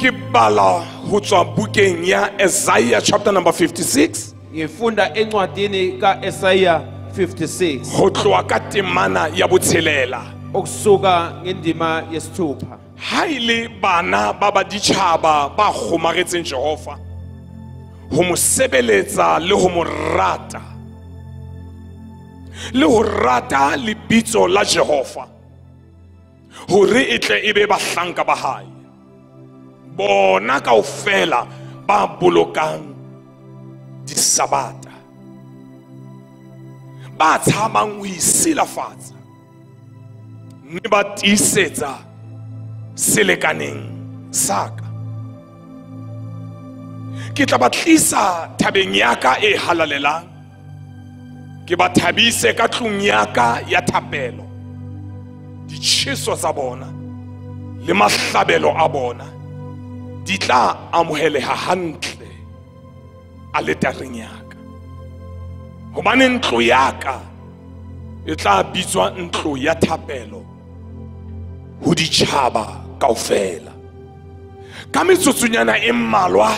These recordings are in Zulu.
Ke bala ho tswa bukeng ya Isaiah chapter number 56. Ngifunda encwadini kaEsaya 56 Ho tloha ka temana ya botshelela. okusuka ngendima yesithupha. Ha ile bana ba baditjhaba ba kgomaretseng Jehova ho mo sebeletsa le ho mo rata. Le ho rata lebitso la Jehova hore e tle e be bahlanka ba hae. Bona kaofela ba bolokang disabata ba tshamang ho isilafatsa mme ba tiisetsa selekaneng saka. Ke tla ba tlisa tabeng ya ka e halalelang, ke ba thabise ka tlung ya ka ya thapelo. Ditjheso tsa bona le mahlabelo a bona di tla amoheleha hantle aletareng ya ka. Hobane ntlo ya ka e tla bitswa ntlo ya thapelo ho ditjhaba kaofela. Ka metsotsunyana e mmalwa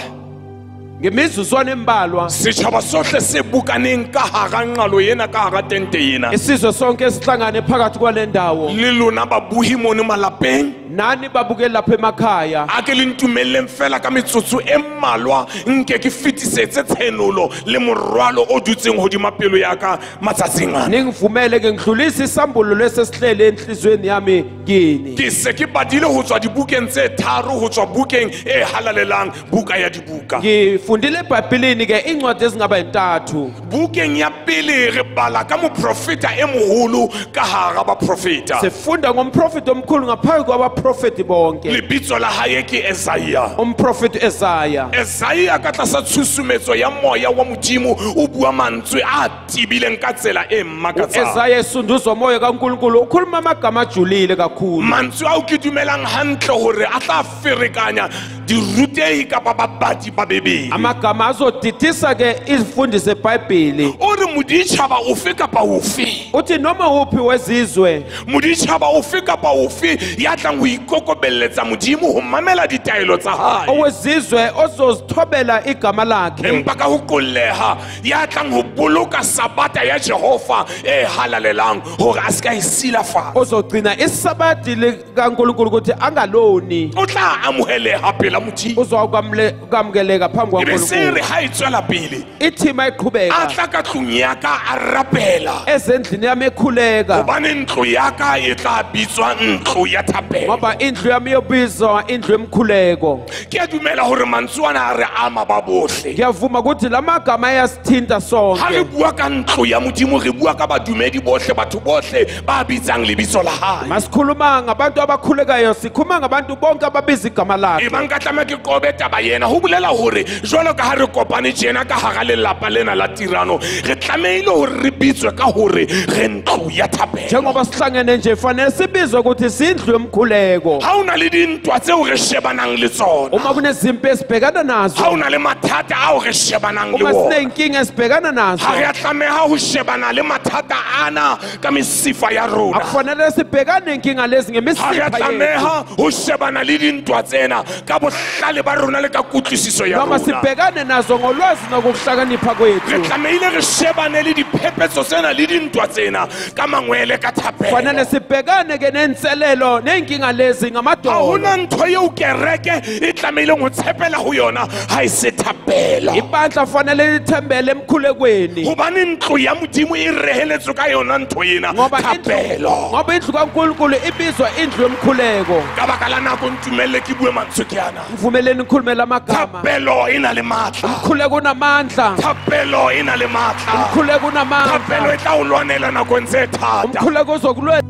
Ngemizuzwana embalwa setjhaba sohle se bukaneng ka hara nqalo ena, ka hara tente ena, isizwe sonke esihlangane phakathi kwale ndawo le lona babuhi mono malapeng, nani babukeli lapha emakhaya a ke le ntumelleng fela ka metsotso e mmalwa nke ke fetisetse tshenolo le morwalo o dutseng hodima pelo ya ka matsatsing ana. ningivumele ke ngidlulise isambulo lesesihlele enhlizweni yami kini. Ke se ke badile ho tswa dibukeng tse tharo ho tswa bukeng e halalelang, buka ya dibuka. Ngifundile eBhayibhelini ke incwadi ezingaba intathu. Bukeng ya pele re bala ka moprofeta e moholo ka hara baprofeta. Sifunda ngomprofeti omkhulu ngaphakathi kwabaprofeti bonke, Lebitso la hae ke Isaiah. umprofeti Esaya. Isaiah ka tlasa tshusumetso ya moya wa Modimo o bua mantswe a tibileng ka tsela e mmakatsang. Esaya esunduzwa moya kaNkulunkulu ukhuluma amagama ajulile kakhulu. Mantswe ao ke dumelang hantle hore a tla ferekanya dirutehi kapa babadi ba bebele. Amagama azodidisa ke izifundiso eBhayibheli. O re moditjhaba ofe kapa ofe, Uthi noma uphi wezizwe, moditjhaba ofe kapa ofe ya tlang ho ikokobelletsa Modimo ho mamela ditaelo tsa hae, owezizwe ozozithobela igama lakhe, empa ka ho qolleha ya tlang ho boloka sabata ya Jehova e halalelang hore a ska e silafatsa, ozogcina isabati likaNkulunkulu ukuthi angaloni, o tla amoheleha pela Modimo. uzokwamkeleka phambi Ebe se re kwaNkulunkulu. ha e tswela pele Ithima a iqhubeka tla ka tlung ya ka a rapela, ezendlini yami ekhuleka, hobane ntlo ya ka e tla bitswa ntlo ya thapelo. ngoba indlu yami yobizwa indlu yemkhuleko. Ke a dumela hore mantswe ana a re ama ba bohle. Ngiyavuma ukuthi lamagama ayasithinta Ha re sonke. bua ka ntlo ya Modimo re bua ka badumedi bohle, batho bohle ba bitsang lebitso la hae. Masikhuluma ngabantu abakhulekayo, sikhuluma ngabantu bonke ababiza igama lakhe. Ebang ka tlameha ke qobe taba yena, ho bolela hore jwalo ka ha re kopane tjena ka hara lelapa lena la tirano, re tlamehile hore re bitswe ka hore re ntlo ya thapelo. Njengoba sihlangene nje fanele sibizwe ukuthi sindlu yomkhuleko. Ha ona le dintwa tseo re shebanang le tsona, Uma kunezimpi esibhekana ha nazo, ona le mathata ao re shebanang le uma wona, siney'nkinga esibhekana nazo, ha re a tlameha ho shebana le mathata ana ka mesifa ya rona. akufanele sibhekane ney'nkinga lezi Ha re a ngemisipha yethu, tlameha ho shebana le dintwa tsena ka bohlale ba rona le ka kutlwisiso ya noma rona. sibhekane nazo ngolwazi nokuhlakanipha Re kwethu. tlamehile re shebane le diphephetso tsena le dintwa tsena ka mangwele ka Fanele thapelo. sibhekane ke nenselelo ney'nkinga lezi Ha ngamadolo. hona ntho eo kereke e tlamehileng ho tshepela ho yona ha e se thapelo. Ibandla fanele lithembele emkhulekweni, Hobane ntlo ya Modimo e reheletswe ka yona ntho ena, ngoba thapelo. indlu kaNkulunkulu ibizwa indlu yomkhuleko. Ka baka la nako ntumelle ke bue mantswe ke ana. Mvumeleni ngikhulume lamagama. Thapelo e na le matla. Umkhuleko unamandla, Thapelo e na le matla. umkhuleko Thapelo unamandla, e tla o lwanela nakong tse thata. umkhuleko uzokulwela.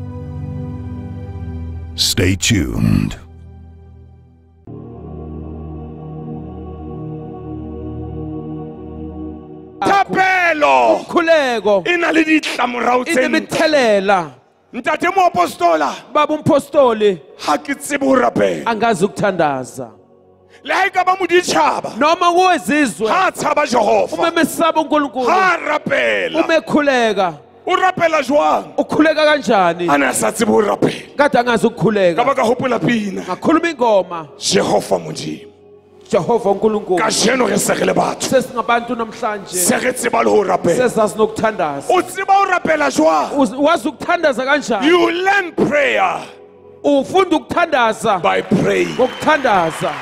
Stay tuned. Thapelo Umkhuleko e na le ditlamorao tse ntle. inebithelela. Ntate moapostola, Baba umpostoli ha ke tsebe ho rapela. angazi ukuthandaza, Le ha ekaba moditjhaba, noma kuwezizwe ha tshaba Jehova, umemesaba uNkulunkulu, ha rapela, umekhuleka o rapela jwang ukhuleka kanjani a ne a sa tsebe ho rapela kade angazi ka ukukhuleka ba ka hopola pina ngakhuluma ingoma Jehova Modimo Jehova uNkulunkulu ka jeno re se re le batho sesingabantu namhlanje se re tseba le ho rapela sesazi nokuthandaza o tseba ho rapela jwang wazi ukuthandaza kanjani you learn prayer ufunda ukuthandaza by praying ngokuthandaza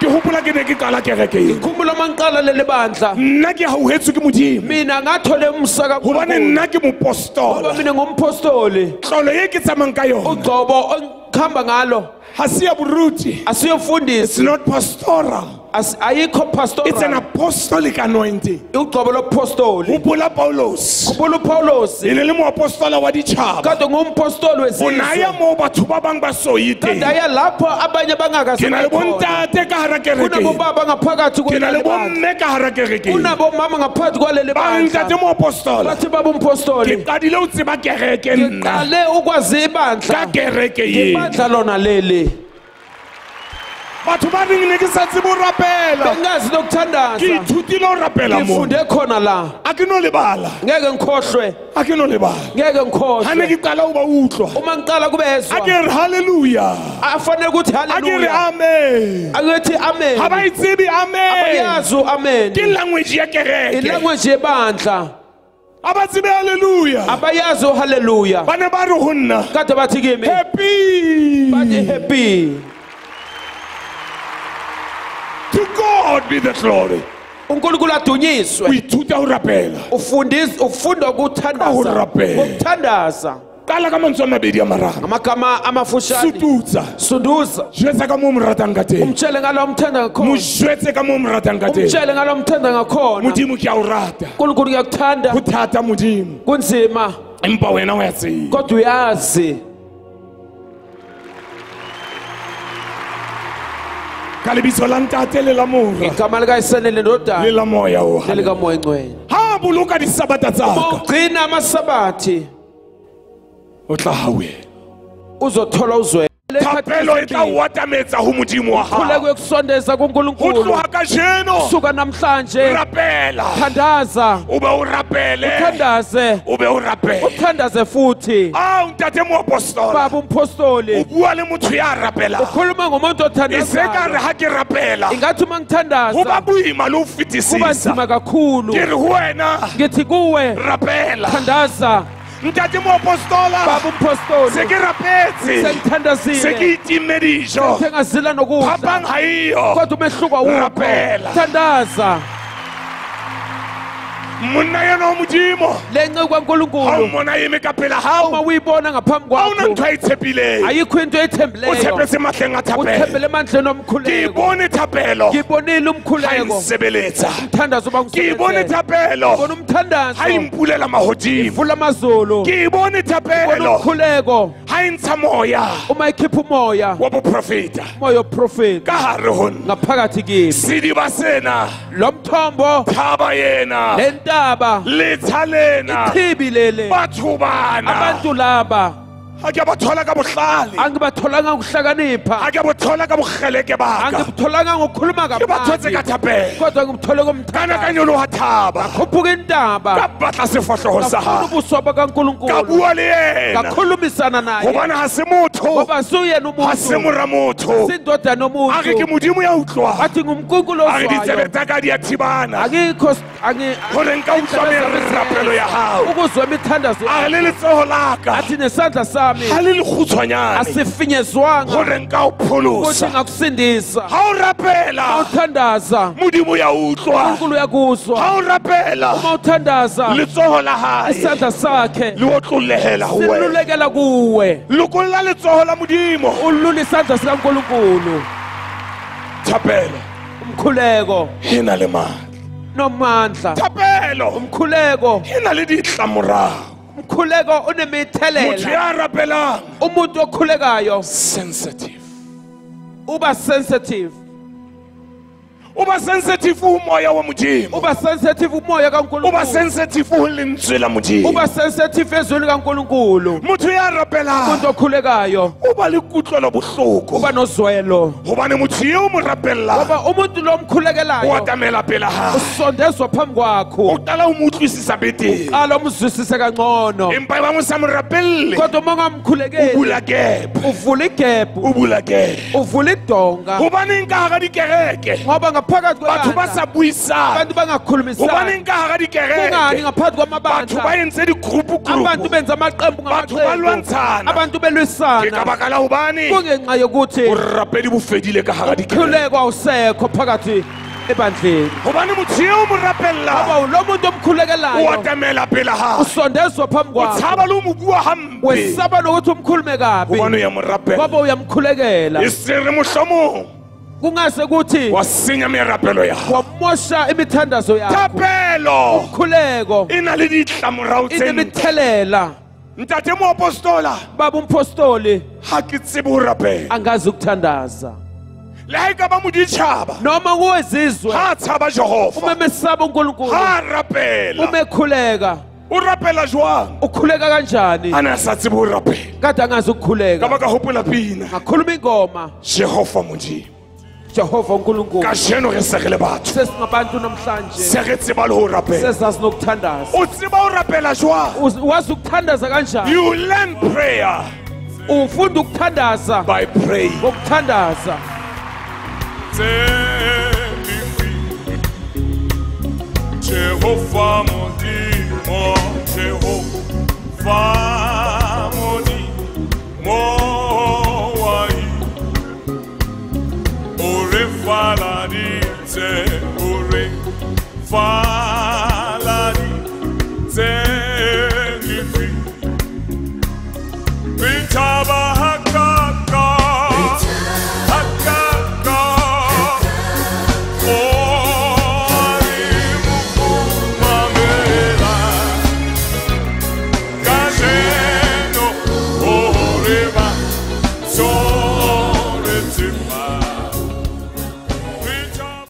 ke hopola ke ne ke qala kereke e ngikhumbula mangiqala leli bandla nna ke hauhetswe ke Modimo mina ngathole umsaka hobane nna ke ngoba moapostola mina ngumpostoli tlolo e ke tsamayang ka yona ugcobo ongikhamba ngalo ha se ya boruti it's asiyofundisi not pastoral ayikho it's an pastoral apostolic anointing ugcobo lobupostoli hopola Paulos kuphula upawulos e ne le moapostola wa ditjhaba kade ngumpostoli o wesizwe naya moo batho ba bang ba soye kade teng aya lapho abanye ke na le bontate ka hara kereke kunabobaba ngaphakathi ke na le kwaleli bandla bomme ka hara kereke kunabomama ngaphakathi kwaleli ba ntate bandla moapostola bathi ke babumpostoli qadile ho tseba kereke nna ngiqale ukwazi ka ibandla kereke ye ibandla lona leli batho ba reng ne ke sa tsebe ho rapela bengazi ke nokuthandaza ithutile ho rapela moo ngifunde khona la a ke no lebala ngeke ngikhohlwe a ke no lebala ngeke ha ne ngikhohlwe ke qala ho ba utlwa uma ngiqala a kubezwa ke re haleluya afanele ukuthi a ke re haleluya amen akithi amen ha ba itsebi amen abayazi amen ke language ya kereke ilanguage yebandla a ba tsebe haleluya abayazi haleluya ba ne ba re ho nna kade bathi kimi happy bathi happy to God be the glory uNkulunkulu o adunyiswe ithuta ho rapela ufunda Ka ho ukuthandaza rapela. ukuthandaza qala ka mantswe a mabedi a mararo ngamagama amafushane sututsa sunduza jwetsa ka moo mo ratang ka teng umtshele ngalo umthanda mo ngakhona jwetse ka moo mo ratang ka teng umtshele ngalo umthanda ngakhona modimo ke a o rata uNkulunkulu ngiyakuthanda ho thata modimo kunzima empa wena o ya tseba kodwa uyazi ka lebitso la ntate le la mora igama likayisene le lendodana la moya o lelikamoya engcwele ha boloka disabata tsa ka ugcina amasabathi o tla hawela uzothola uzwelo thapelo e tla o atametsa ho modimo wa khuleke hao yokusondeza ho kuNkulunkulu tloha ka jeno suka namhlanje rapela thandaza o be o rapele uthandaze o be o rapele uthandaze futhi ntate moapostola baba o umpostoli bua le motho ya rapelang ukhuluma ngomuntu e se ka re othandazayo ha ke rapela ingathi uma ho ba ngithandaza boima le ho kuba fetisisa nzima kakhulu ke re ho wena ngithi kuwe rapela thandaza ntate moapostola baba se umpostoli ke rapetse se ke sengithandazile itimme dijo sengazila nokudla phapang ha iyo kodwa umehluko awukho Rapela. thandaza monna yena wa modimo le nceke ha o kaNkulunkulu mmona eme ka pela uma hao uyibona ngaphambi ha ona ntho kwakho a e tshepileng ayikho into o oyithembileyo tshepetse mahleng a thapelo uthembele emandleni ke omkhuleko bone thapelo ngibonile ha umkhuleko insebeletsa umthandazo uba ke bone ngisebenzele thapelo bona umthandazo ha impulela mahodimo vula amazulu ke bone bona thapelo umkhuleko ha intsha moya uma ikhipha umoya wa boprofeta umoya oprofeti ka hare ho nna ngaphakathi kimi sediba sena lo mthombo thaba yena le ntaba letsha lena ichibi lele batho bana abantu laba ha ke ba thola ka bohlale angibatholanga ngokuhlakanipha ha ke ba thola ka bokgeleke baka angibutholanga ngokukhuluma ke ba thotse ka kamnandi thapelo kodwa ngimthole kana komthandazo ka nyoloha thaba khuphuka intaba ka batla sefahleho sa ngafuna hao ubuso ka bakaNkulunkulu bua le yena ngakhulumisana naye hobane ha se motho ngoba suyena ha se umuntu mora motho sindodana a re ke yomuntu modimo ya utlwang athi ngumkunkulu a re ditsebe ozwayo tsa ka di a thibana akikho gore nka utlwa merapelo ya hao ukuzwa imithandazo a re le letsoho la ka athi nesandla sami ha le lekgutshwanyane asifinyezwanga gore nka o ukuthi pholosa ngakusindisa ha o rapela uthandaza modimo ya utlwa uNkulunkulu uyakuzwa ha o rapela uma uthandaza letsoho la hae isandla sakhe le otlolehela ho wena silulekela kuwe lokolla letsoho la modimo ulula isandla sikaNkulunkulu thapelo umkhuleko e na le matla nomandla thapelo umkhuleko e na le ditlamorao umkhuleko motho unemithelela ya rapelang umuntu okhulekayo sensitive uba sensitive uba sensitive umoya wa Modimo, uba sensitive umoya uba kaNkulunkulu, sensitive ho lentswe la Modimo. uba sensitive ezweni kaNkulunkulu. Motho ya rapelang Umuntu okhulekayo uba le kutlwelo bohloko, uba nozwelo, hobane motho eo mo rapella ngoba umuntu lo o omkhulekelayo atamela pela ha, usondezwa phambi kwakho, o qala o mo utlwisisa betere. qala umzwisise kangcono. Empa ba mo sa mo rapelle, Kodwa uma o ungamkhulekeli bula gap, uvula igebhu, o bula gap. uvula idonga, Hobaneng ka hara dikereke ngoba ngaphakathi batho ba sa kwebandla buisang? abantu bangakhulumisani. Hobaneng ka hara Kungani dikereke ngaphakathi batho kwamabandla ba entse di-group abantu benza amaqembu batho ba ngamaqembu, lwantshana? abantu Ke ka belwisana? baka la hobane Kungenxa yokuthi borapedi bo fedile ka hara dikereke. umkhuleko awusekho phakathi ebandleni. Hobane motho eo mo Ngoba rapella lo muntu o omkhulekelayo atamela pela ha, usondezwa phambi o kwakho, tshaba le o mo bua hampe wesaba nokuthi umkhulume kabi hobane o ya mo rapella. ngoba uyamkhulekela. E se re mohlomong Kungase kuthi wa senya merapelo ya hao. wamosha imithandazo yakho. Thapelo Umkhuleko e na le ditlamorao tse ntle. inemithelela. Ntate moapostola, Baba umpostoli ha ke tsebe ho rapela. angazi ukuthandaza, Le ha ekaba moditjhaba noma kuwezizwe ha tshaba Jehova, umemesaba uNkulunkulu, ha rapela, umekhuleka. o rapela jwang Ukhuleka kanjani a ne a sa tsebe ho rapela? kade angazi Ka ukukhuleka? baka hopola pina Ngakhuluma ingoma, Jehova Modimo, Jehova uNkulunkulu. kajeno re se re le batho Sesingabantu namhlanje se re tseba le ho rapela. sesazi nokuthandaza. O tseba ho rapela jwang? Wazi ukuthandaza kanjani? You learn prayer Ufunda ukuthandaza by praying. ngokuthandaza. Jehova Modimo, Jehova Modimo, wai ore faladite, ore faladite, lifi bitaba hakaka, hakaka. River.